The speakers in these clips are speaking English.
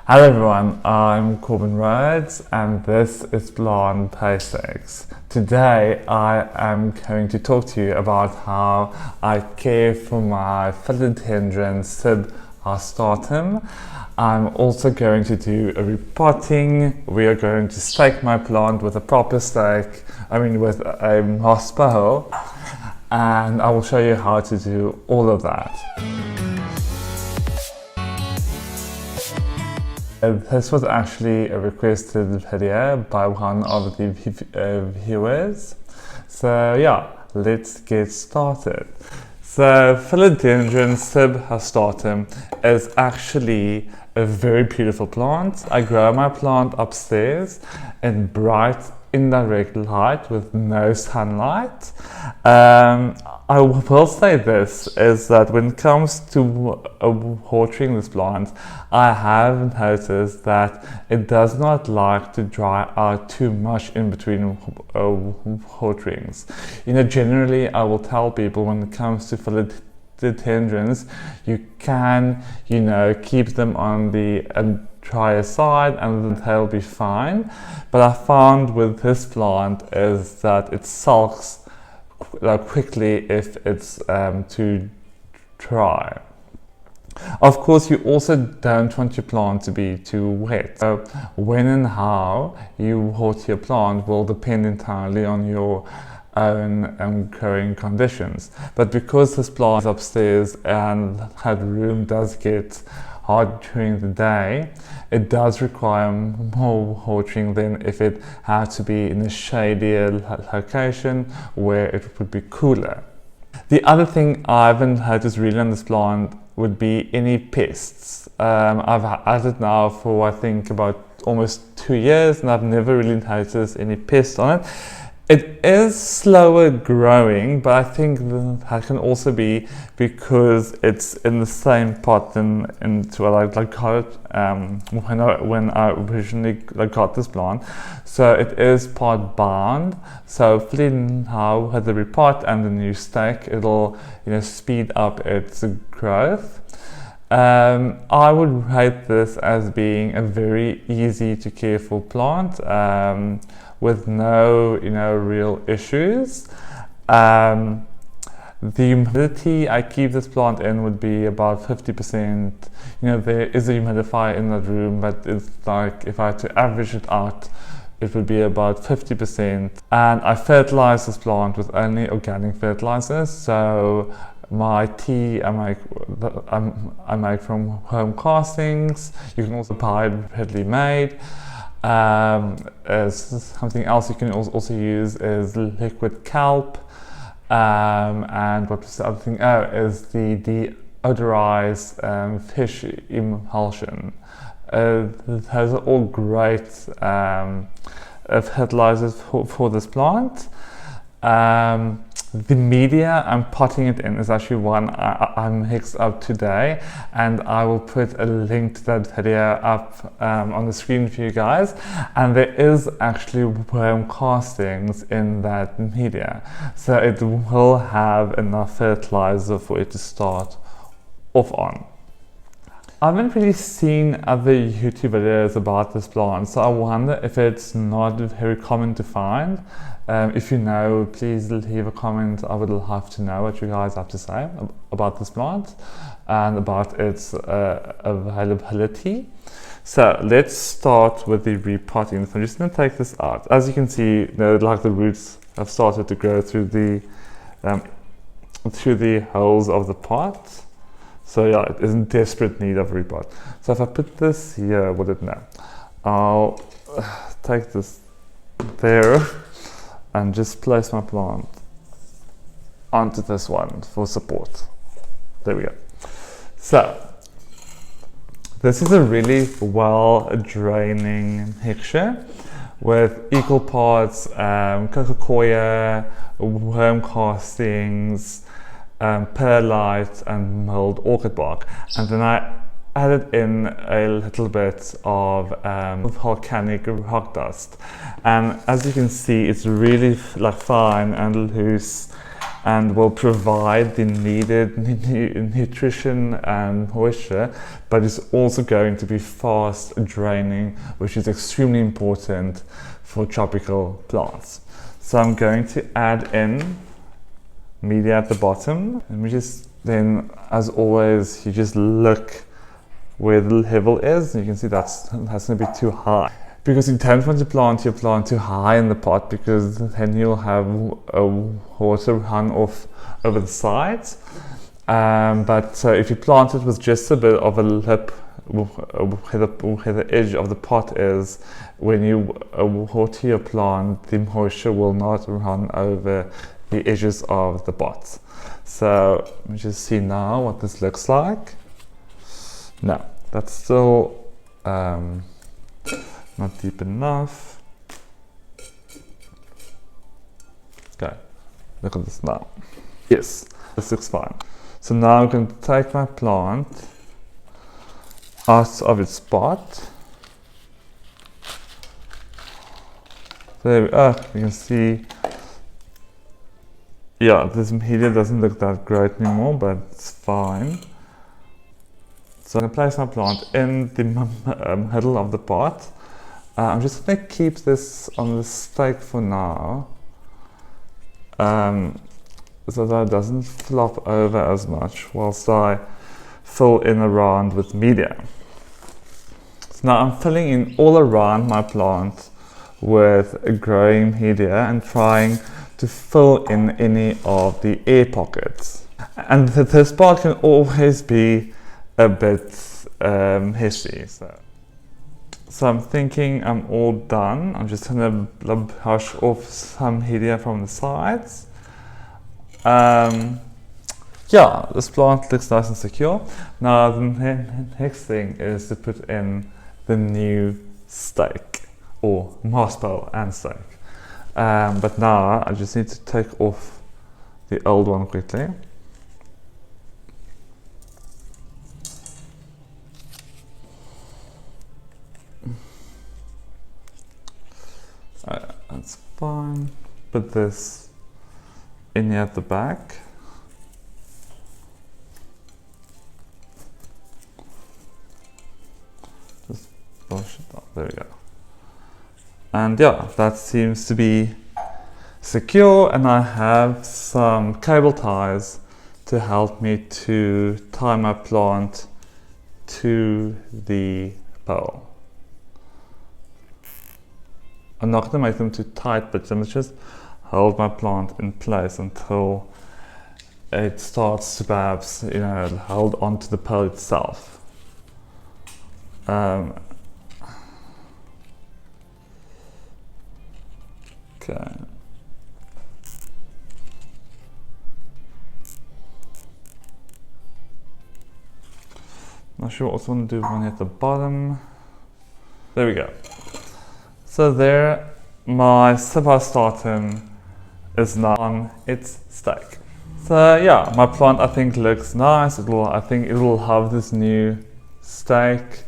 Hello everyone, I'm Corbin Rhodes and this is Plant Basics. Today I am going to talk to you about how I care for my philodendron Sibhastatum. I'm also going to do a repotting. We are going to stake my plant with a proper stake, with a hosper hole, and I will show you how to do all of that. This was actually a requested video by one of the viewers. So yeah, let's get started. So philodendron Sibhastatum is actually a very beautiful plant. I grow my plant upstairs in bright indirect light with no sunlight. I will say this is that when it comes to watering this plant, I have noticed that it does not like to dry out too much in between waterings. Generally I will tell people when it comes to philodendrons, you can, keep them on the drier side and they'll be fine. But I found with this plant is that it sulks quickly if it's too dry. Of course, you also don't want your plant to be too wet. So when and how you water your plant will depend entirely on your own growing conditions. But because this plant is upstairs and that room does get hot during the day, it does require more watering than if it had to be in a shadier location where it would be cooler. The other thing I haven't noticed really on this plant would be any pests. I've had it now for I think about almost 2 years and I've never really noticed any pests on it. It is slower growing, but I think that can also be because it's in the same pot into I got it when I originally got this plant. So it is pot bound. So hopefully now with the repot and the new stake, it'll speed up its growth. I would rate this as being a very easy to care for plant. With no real issues. The humidity I keep this plant in would be about 50%. There is a humidifier in that room, but it's like if I had to average it out, it would be about 50%. And I fertilize this plant with only organic fertilizers. So my tea I make from home castings. You can also buy it readily made. Something else you can also use is liquid kelp, and what was the other thing? Is the deodorized fish emulsion. Those are all great fertilizers for this plant. The media I'm potting it in is actually one I mixed up today, and I will put a link to that video up on the screen for you guys. And there is actually worm castings in that media, so it will have enough fertilizer for it to start off on. I haven't really seen other YouTube videos about this plant, so I wonder if it's not very common to find. If you know, please leave a comment. I would love to know what you guys have to say about this plant and about its availability. So let's start with the repotting. So I'm just going to take this out. As you can see, the roots have started to grow through the holes of the pot. So yeah, it is in desperate need of repot. So if I put this here, would it now? I'll take this there and just place my plant onto this one for support. There we go. So this is a really well draining mixture with equal parts cococoya, worm castings, perlite and mulled orchid bark, and then I added in a little bit of volcanic rock dust, and as you can see it's really fine and loose and will provide the needed nutrition and moisture, but it's also going to be fast draining, which is extremely important for tropical plants. So I'm going to add in media at the bottom, and we just then, as always, you just look where the level is, and you can see that's going to be too high. Because you don't want to plant your plant too high in the pot, because then you'll have water run off over the sides. But if you plant it with just a bit of a lip where the edge of the pot is, when you water your plant, the moisture will not run over the edges of the pot. So let me just see now what this looks like. No, that's still not deep enough. Okay, look at this now. Yes, this looks fine. So now I'm going to take my plant out of its pot. There we are. You can see, yeah, this media doesn't look that great anymore, but it's fine. So I'm going to place my plant in the middle of the pot. I'm just going to keep this on the stake for now, so that it doesn't flop over as much whilst I fill in around with media. So now I'm filling in all around my plant with a growing media and trying to fill in any of the air pockets. And this part can always be a bit hissy. So I'm thinking I'm all done. I'm just going to brush off some media from the sides. Yeah, this plant looks nice and secure. Now the next thing is to put in the new stake, or master and stake. But now I just need to take off the old one quickly. That's fine. Put this in here at the back. Just push it up. There we go. And yeah, that seems to be secure, and I have some cable ties to help me to tie my plant to the pole. I'm not going to make them too tight, but I'm just hold my plant in place until it starts to perhaps, hold onto the pole itself. Okay. Not sure what I also want to do one at the bottom. There we go. So there, my Sebastatum is now on its stake. So yeah, my plant I think looks nice. I think it will have this new stake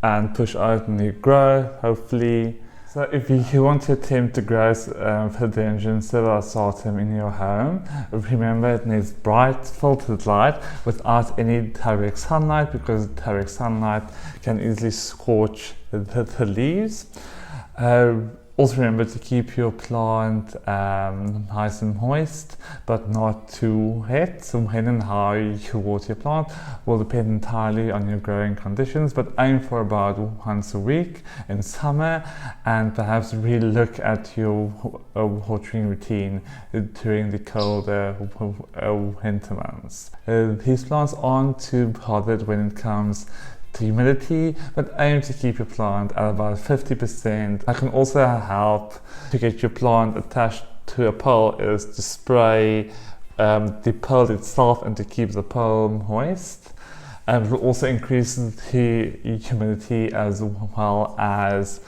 and push out new growth, hopefully. So if you want to attempt to grow Philodendron Sebastatum in your home, remember it needs bright filtered light without any direct sunlight, because direct sunlight can easily scorch the leaves. Also remember to keep your plant nice and moist, but not too wet. So when and how you water your plant will depend entirely on your growing conditions, but aim for about once a week in summer, and perhaps really look at your watering routine during the colder winter months. These plants aren't too bothered when it comes to humidity, but aim to keep your plant at about 50%. That can also help to get your plant attached to a pole is to spray the pole itself and to keep the pole moist. And it will also increase the humidity as well as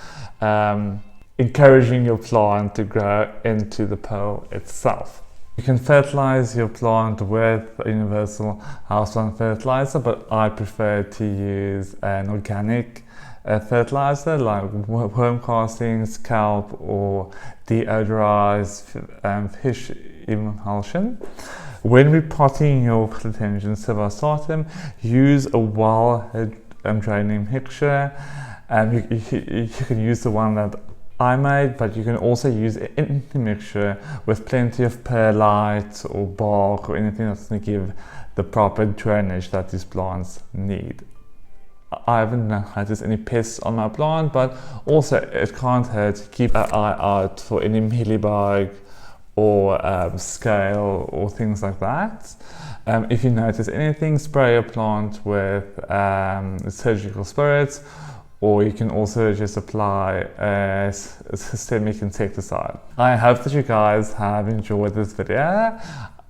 encouraging your plant to grow into the pole itself. You can fertilize your plant with a universal houseplant fertilizer, but I prefer to use an organic a fertilizer like worm casting, scalp, or deodorized fish emulsion. When repotting your Philodendron Sylvastatum, use a well draining mixture. You can use the one that I made, but you can also use any mixture with plenty of perlite or bark or anything that's going to give the proper drainage that these plants need. I haven't noticed any pests on my plant, but also it can't hurt to keep an eye out for any mealybug or scale or things like that. If you notice anything, spray your plant with surgical spirits, or you can also just apply a systemic insecticide. I hope that you guys have enjoyed this video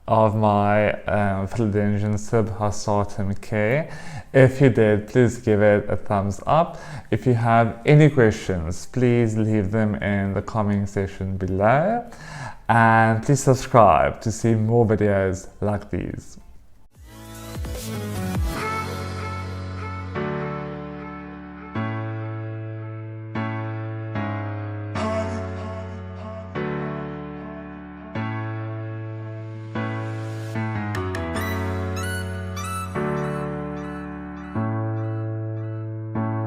of my Philodendron Sylvastatum care. If you did, please give it a thumbs up. If you have any questions, please leave them in the comment section below. And please subscribe to see more videos like these.